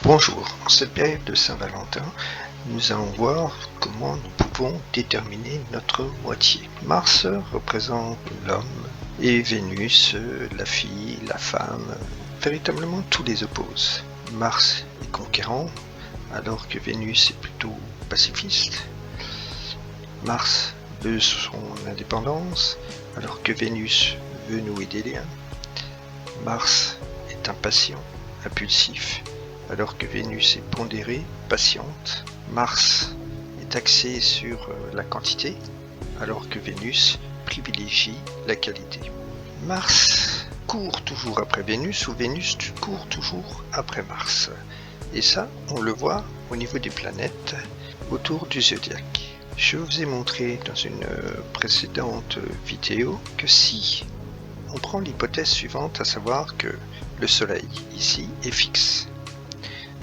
Bonjour, en cette période de Saint-Valentin, nous allons voir comment nous pouvons déterminer notre moitié. Mars représente l'homme et Vénus, la fille, la femme, véritablement tous les opposent. Mars est conquérant, alors que Vénus est plutôt pacifiste. Mars veut son indépendance, alors que Vénus veut nouer des liens. Mars est impatient, impulsif, alors que Vénus est pondérée, patiente. Mars est axé sur la quantité, alors que Vénus privilégie la qualité. Mars court toujours après Vénus, ou Vénus court toujours après Mars. Et ça, on le voit au niveau des planètes autour du zodiaque. Je vous ai montré dans une précédente vidéo que si on prend l'hypothèse suivante, à savoir que le Soleil ici est fixe,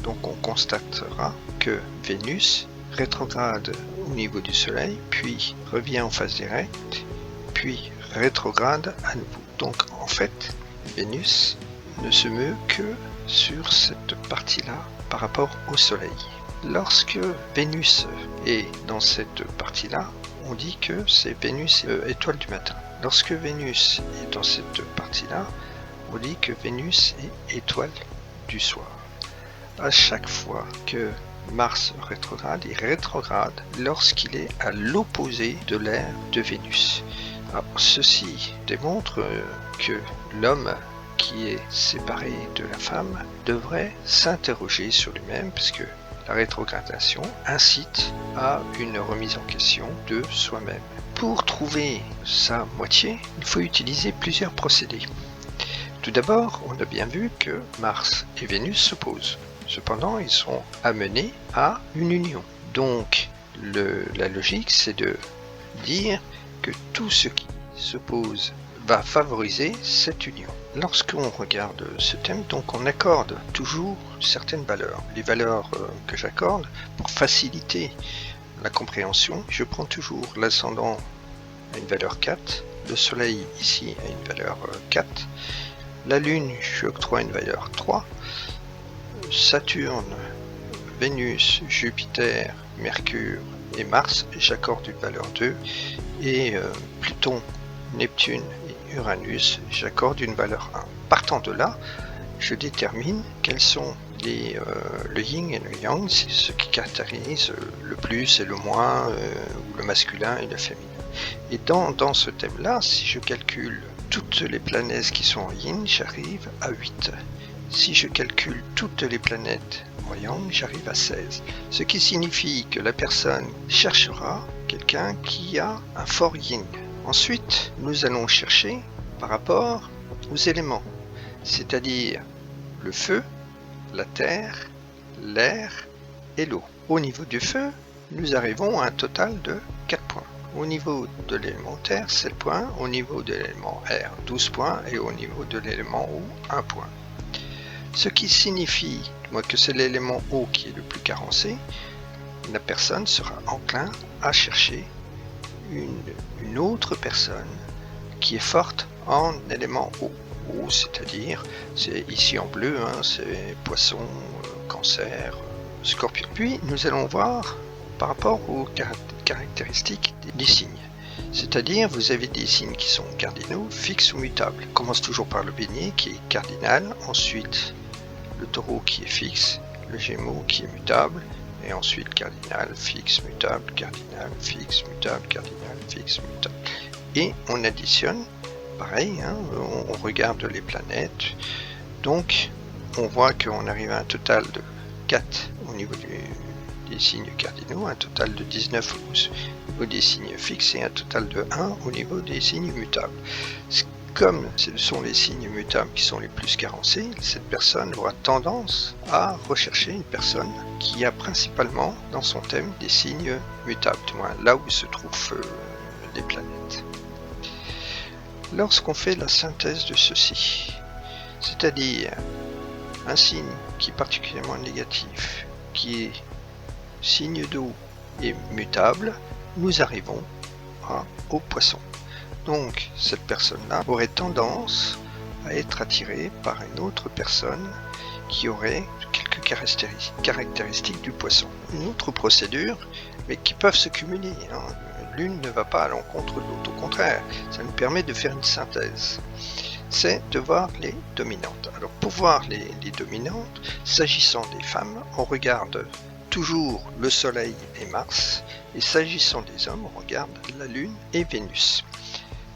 donc on constatera que Vénus rétrograde au niveau du Soleil, puis revient en phase directe, puis rétrograde à nouveau. Donc en fait, Vénus ne se meut que sur cette partie-là par rapport au Soleil. Lorsque Vénus est dans cette partie-là, on dit que c'est Vénus étoile du matin. Lorsque Vénus est dans cette partie-là, on dit que Vénus est étoile du soir. À chaque fois que Mars rétrograde, il rétrograde lorsqu'il est à l'opposé de l'ère de Vénus. Alors, ceci démontre que l'homme qui est séparé de la femme devrait s'interroger sur lui-même, puisque la rétrogradation incite à une remise en question de soi-même. Pour trouver sa moitié, il faut utiliser plusieurs procédés. Tout d'abord, on a bien vu que Mars et Vénus s'opposent. Cependant, ils sont amenés à une union. Donc, la logique, c'est de dire que tout ce qui s'oppose va favoriser cette union. Lorsqu'on regarde ce thème, donc on accorde toujours certaines valeurs. Les valeurs que j'accorde, pour faciliter la compréhension, je prends toujours l'ascendant à une valeur 4, le Soleil ici à une valeur 4, la Lune, je octroie une valeur 3, Saturne, Vénus, Jupiter, Mercure et Mars, j'accorde une valeur 2, et Pluton, Neptune et Uranus, j'accorde une valeur 1. Partant de là, je détermine quels sont le yin et le yang, c'est ce qui caractérise le plus et le moins, ou le masculin et le féminin. Et dans ce thème-là, si je calcule toutes les planètes qui sont en yin, j'arrive à 8. Si je calcule toutes les planètes en yang, j'arrive à 16. Ce qui signifie que la personne cherchera quelqu'un qui a un fort yin. Ensuite, nous allons chercher par rapport aux éléments, c'est-à-dire le feu, la terre, l'air et l'eau. Au niveau du feu, nous arrivons à un total de 4 points. Au niveau de l'élément terre, 7 points. Au niveau de l'élément air, 12 points. Et au niveau de l'élément eau, 1 point. Ce qui signifie que c'est l'élément eau qui est le plus carencé. La personne sera enclin à chercher une autre personne qui est forte en élément eau. Eau, c'est-à-dire, c'est ici en bleu, c'est poisson, cancer, scorpion. Puis nous allons voir par rapport aux caractéristiques des signes. C'est-à-dire, vous avez des signes qui sont cardinaux, fixes ou mutables. On commence toujours par le Bélier qui est cardinal, ensuite le Taureau qui est fixe, le Gémeaux qui est mutable, et ensuite cardinal, fixe, mutable, cardinal, fixe, mutable, cardinal, fixe, mutable. Et on additionne, pareil, on regarde les planètes, donc on voit qu'on arrive à un total de 4 au niveau des signes cardinaux, un total de 19 au niveau des signes fixes et un total de 1 au niveau des signes mutables. Comme ce sont les signes mutables qui sont les plus carencés, cette personne aura tendance à rechercher une personne qui a principalement dans son thème des signes mutables, du moins là où se trouvent les planètes. Lorsqu'on fait la synthèse de ceci, c'est-à-dire un signe qui est particulièrement négatif, qui est signe d'eau et mutable, nous arrivons au poisson. Donc cette personne-là aurait tendance à être attirée par une autre personne qui aurait quelques caractéristiques du poisson. Une autre procédure, mais qui peuvent se cumuler, hein. L'une ne va pas à l'encontre de l'autre, au contraire, ça nous permet de faire une synthèse. C'est de voir les dominantes. Alors pour voir les dominantes, s'agissant des femmes, on regarde toujours le Soleil et Mars, et s'agissant des hommes, on regarde la Lune et Vénus.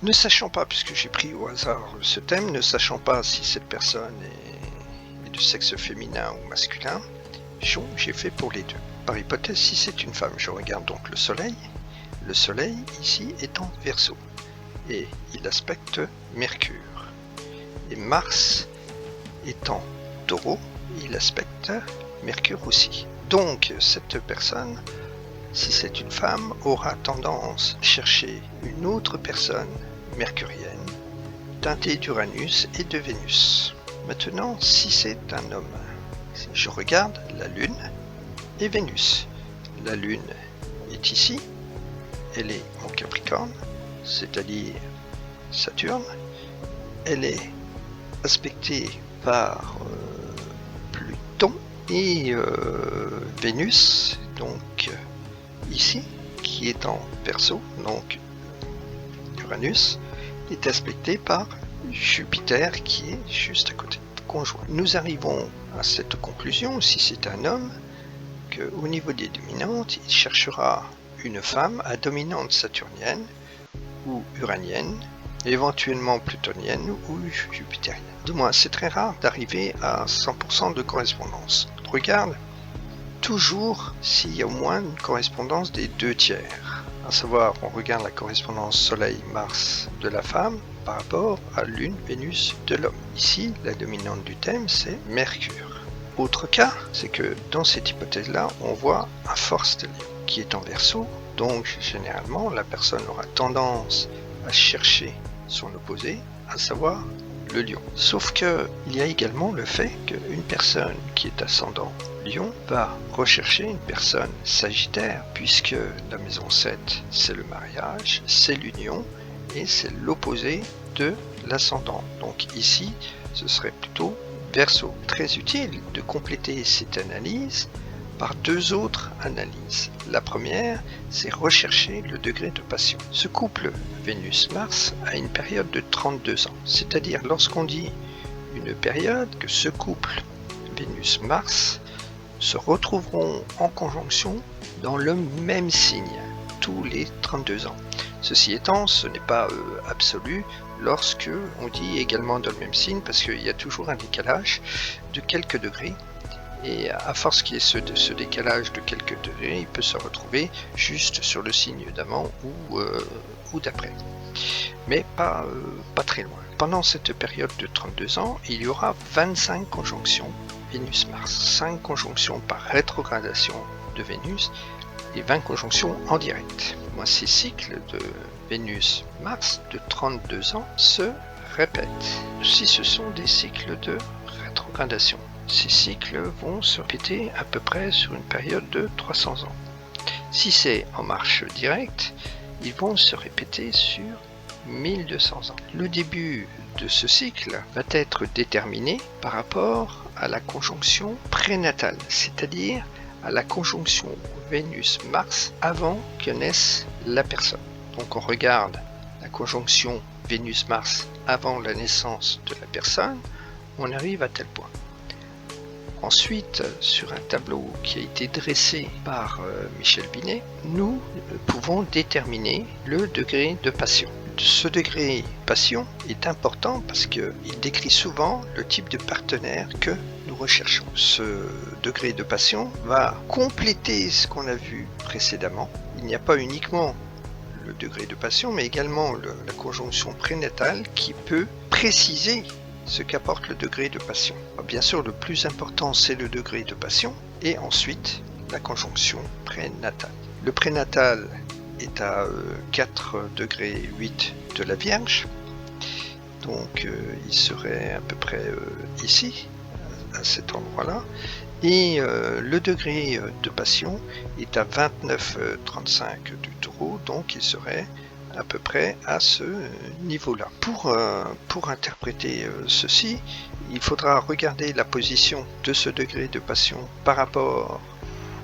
Ne sachant pas, puisque j'ai pris au hasard ce thème, ne sachant pas si cette personne est de sexe féminin ou masculin, j'ai fait pour les deux. Par hypothèse, si c'est une femme, je regarde donc le Soleil. Le Soleil, ici, est en Verseau, et il aspecte Mercure. Et Mars est en Taureau, il aspecte Mercure aussi. Donc, cette personne, si c'est une femme, aura tendance à chercher une autre personne mercurienne, teintée d'Uranus et de Vénus. Maintenant, si c'est un homme, je regarde la Lune et Vénus. La Lune est ici, elle est en Capricorne, c'est-à-dire Saturne. Elle est aspectée par Pluton et Vénus, donc ici, qui est en Verseau, donc Uranus, est aspecté par Jupiter qui est juste à côté, conjoint. Nous arrivons à cette conclusion, si c'est un homme, qu'au niveau des dominantes, il cherchera une femme à dominante saturnienne ou uranienne, éventuellement plutonienne ou jupitérienne. Du moins, c'est très rare d'arriver à 100% de correspondance. On regarde toujours s'il y a au moins une correspondance des 2/3. À savoir, on regarde la correspondance Soleil-Mars de la femme par rapport à Lune, Vénus de l'homme. Ici, la dominante du thème, c'est Mercure. Autre cas, c'est que dans cette hypothèse-là, on voit un force stellium qui est en Verseau, donc généralement, la personne aura tendance à chercher son opposé, à savoir le lion. Sauf que il y a également le fait qu'une personne qui est ascendant Lion va rechercher une personne Sagittaire, puisque la maison 7 c'est le mariage, c'est l'union et c'est l'opposé de l'ascendant. Donc ici ce serait plutôt Verseau. Très utile de compléter cette analyse par deux autres analyses. La première, c'est rechercher le degré de passion. Ce couple Vénus-Mars a une période de 32 ans. C'est-à-dire, lorsqu'on dit une période, que ce couple Vénus-Mars se retrouveront en conjonction dans le même signe tous les 32 ans. Ceci étant, ce n'est pas absolu lorsque on dit également dans le même signe, parce qu'il y a toujours un décalage de quelques degrés. Et à force qu'il y ait ce décalage de quelques degrés, il peut se retrouver juste sur le signe d'avant ou d'après. Mais pas très loin. Pendant cette période de 32 ans, il y aura 25 conjonctions Vénus-Mars. 5 conjonctions par rétrogradation de Vénus et 20 conjonctions en direct. Ces cycles de Vénus-Mars de 32 ans se répètent. Si ce sont des cycles de rétrogradation. Ces cycles vont se répéter à peu près sur une période de 300 ans. Si c'est en marche directe, ils vont se répéter sur 1200 ans. Le début de ce cycle va être déterminé par rapport à la conjonction prénatale, c'est-à-dire à la conjonction Vénus-Mars avant que naisse la personne. Donc on regarde la conjonction Vénus-Mars avant la naissance de la personne, on arrive à tel point. Ensuite, sur un tableau qui a été dressé par Michel Binet, nous pouvons déterminer le degré de passion. Ce degré de passion est important parce qu'il décrit souvent le type de partenaire que nous recherchons. Ce degré de passion va compléter ce qu'on a vu précédemment. Il n'y a pas uniquement le degré de passion, mais également la conjonction prénatale qui peut préciser ce qu'apporte le degré de passion. Bien sûr, le plus important, c'est le degré de passion, et ensuite la conjonction prénatale. Le prénatal est à 4 degrés 8 de la Vierge, donc il serait à peu près ici, à cet endroit-là, et le degré de passion est à 29,35 du Taureau, donc il serait à peu près à ce niveau-là. Pour interpréter ceci, il faudra regarder la position de ce degré de passion par rapport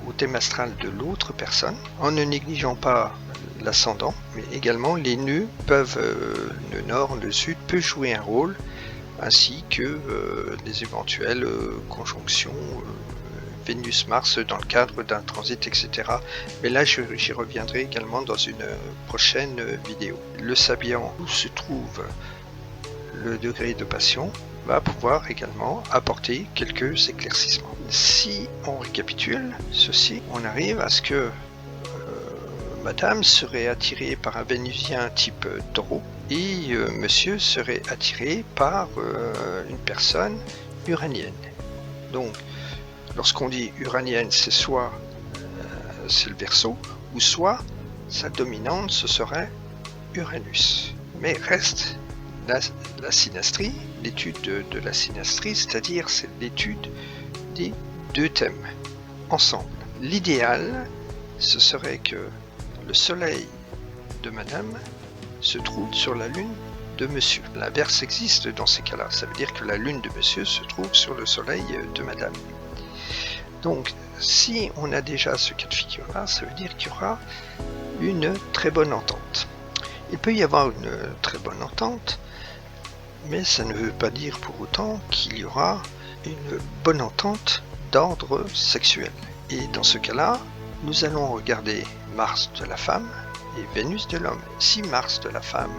au thème astral de l'autre personne, en ne négligeant pas l'ascendant, mais également les nœuds peuvent, le nord, le sud peut jouer un rôle, ainsi que des éventuelles conjonctions Vénus-Mars dans le cadre d'un transit, etc. Mais là, j'y reviendrai également dans une prochaine vidéo. Le Sabian, où se trouve le degré de passion, va pouvoir également apporter quelques éclaircissements. Si on récapitule ceci, on arrive à ce que Madame serait attirée par un Vénusien type Taureau et Monsieur serait attiré par une personne uranienne. Donc, lorsqu'on dit uranienne, c'est soit c'est le Verseau, ou soit sa dominante, ce serait Uranus. Mais reste la synastrie, l'étude de la synastrie, c'est-à-dire c'est l'étude des deux thèmes ensemble. L'idéal, ce serait que le soleil de Madame se trouve sur la lune de Monsieur. L'inverse existe dans ces cas-là, ça veut dire que la lune de Monsieur se trouve sur le soleil de Madame. Donc, si on a déjà ce cas de figure-là, ça veut dire qu'il y aura une très bonne entente. Il peut y avoir une très bonne entente, mais ça ne veut pas dire pour autant qu'il y aura une bonne entente d'ordre sexuel. Et dans ce cas-là, nous allons regarder Mars de la femme et Vénus de l'homme. Si Mars de la femme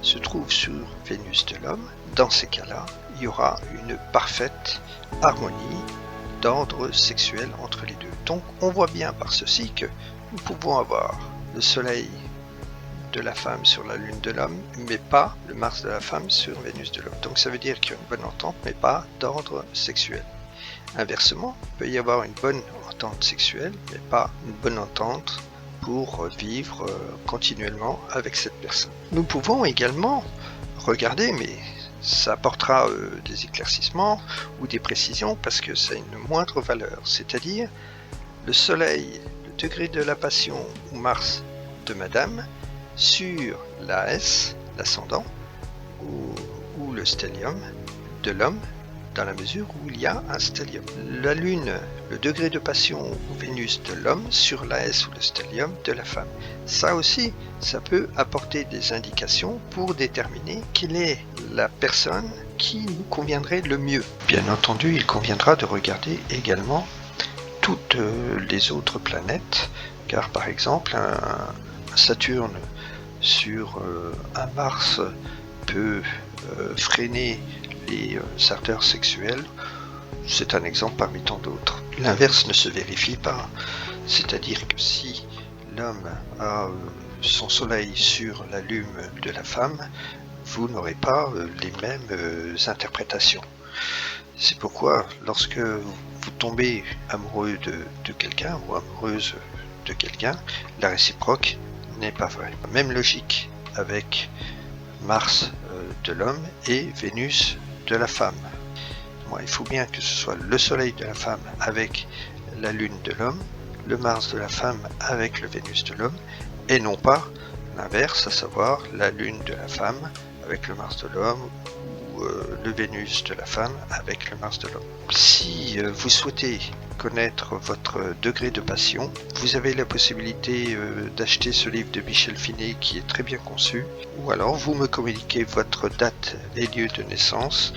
se trouve sur Vénus de l'homme, dans ces cas-là, il y aura une parfaite harmonie d'ordre sexuel entre les deux. Donc on voit bien par ceci que nous pouvons avoir le soleil de la femme sur la lune de l'homme, mais pas le Mars de la femme sur Vénus de l'homme. Donc ça veut dire qu'il y a une bonne entente, mais pas d'ordre sexuel. Inversement, il peut y avoir une bonne entente sexuelle, mais pas une bonne entente pour vivre continuellement avec cette personne. Nous pouvons également regarder, mais ça apportera des éclaircissements ou des précisions parce que ça a une moindre valeur, c'est-à-dire le soleil, le degré de la passion ou Mars de Madame sur la S, l'ascendant, ou le stellium de l'homme, dans la mesure où il y a un stellium. La Lune, le degré de passion ou Vénus de l'homme sur la S ou le stellium de la femme. Ça aussi, ça peut apporter des indications pour déterminer quelle est la personne qui nous conviendrait le mieux. Bien entendu, il conviendra de regarder également toutes les autres planètes, car par exemple, un Saturne sur un Mars peut freiner les ardeurs sexuelles. C'est un exemple parmi tant d'autres. L'inverse ne se vérifie pas, c'est-à-dire que si l'homme a son soleil sur la lune de la femme, vous n'aurez pas les mêmes interprétations. C'est pourquoi lorsque vous tombez amoureux de quelqu'un ou amoureuse de quelqu'un, la réciproque n'est pas vraie. Même logique avec Mars de l'homme et Vénus de la femme. Bon, il faut bien que ce soit le soleil de la femme avec la lune de l'homme, le Mars de la femme avec le Vénus de l'homme, et non pas l'inverse, à savoir la lune de la femme avec le Mars de l'homme ou le Vénus de la femme avec le Mars de l'homme. Si vous souhaitez connaître votre degré de passion, vous avez la possibilité d'acheter ce livre de Michel Finet qui est très bien conçu, ou alors vous me communiquez votre date et lieu de naissance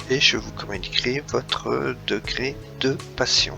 et je vous communiquerai votre degré de passion.